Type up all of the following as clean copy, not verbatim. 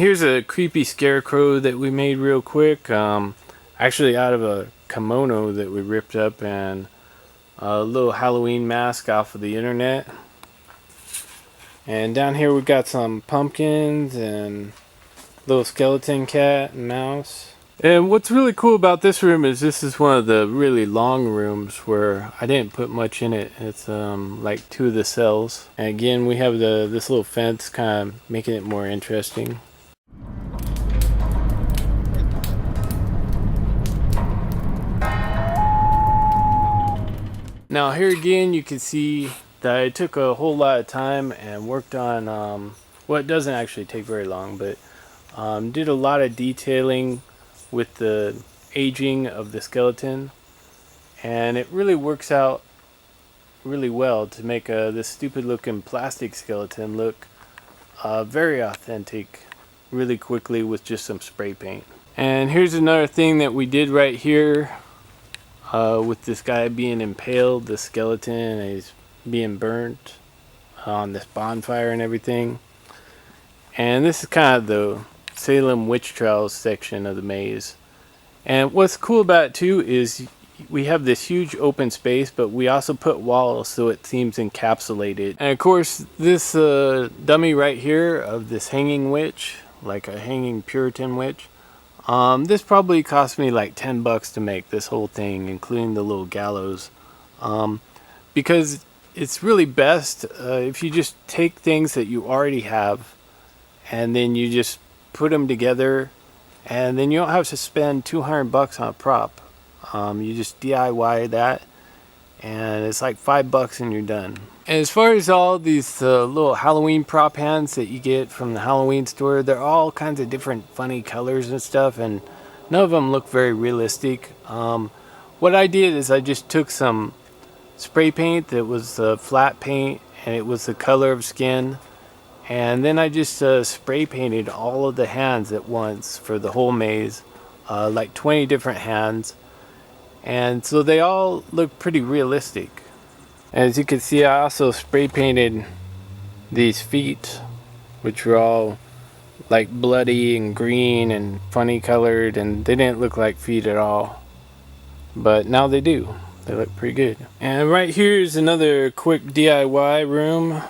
here's a creepy scarecrow that we made real quick. Actually out of a kimono that we ripped up, and a little Halloween mask off of the internet. And down here we got some pumpkins and little skeleton cat and mouse. And what's really cool about this room is this is one of the really long rooms where I didn't put much in it. It's like 2 of the cells. And again, we have this little fence kind of making it more interesting. Now here again you can see that I took a whole lot of time and worked on, well, it doesn't actually take very long, but did a lot of detailing with the aging of the skeleton, and it really works out really well to make this stupid looking plastic skeleton look very authentic really quickly with just some spray paint. And here's another thing that we did right here with this guy being impaled, the skeleton, and he's being burnt on this bonfire and everything. And this is kind of the Salem witch trials section of the maze. And what's cool about it too is we have this huge open space, but we also put walls so it seems encapsulated. And of course this dummy right here of this hanging witch, like a hanging Puritan witch, this probably cost me like $10 to make this whole thing, including the little gallows, because it's really best if you just take things that you already have and then you just put them together, and then you don't have to spend $200 on a prop. You just DIY that, and it's like $5 and you're done. And as far as all these little Halloween prop hands that you get from the Halloween store, they're all kinds of different funny colors and stuff, and none of them look very realistic. What I did is I just took some spray paint that was flat paint, and it was the color of skin, and then I just spray painted all of the hands at once for the whole maze, like 20 different hands, and so they all look pretty realistic. As you can see, I also spray painted these feet, which were all like bloody and green and funny colored, and they didn't look like feet at all, but now they do. They look pretty good. And right here is another quick DIY room.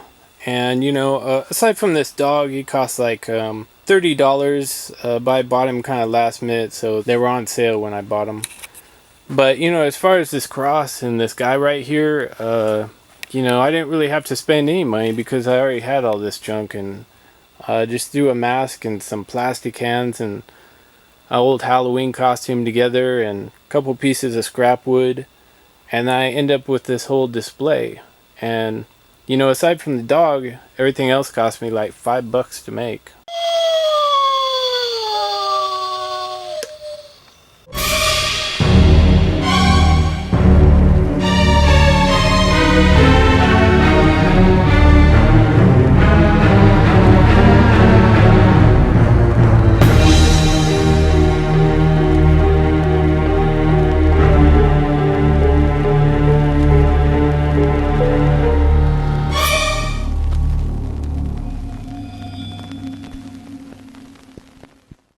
And you know, aside from this dog, he cost like $30, but I bought him kind of last minute, so they were on sale when I bought them. But you know, as far as this cross and this guy right here, you know, I didn't really have to spend any money because I already had all this junk, and just threw a mask and some plastic hands and an old Halloween costume together and a couple pieces of scrap wood, and I end up with this whole display. And you know, aside from the dog, everything else cost me like $5 to make.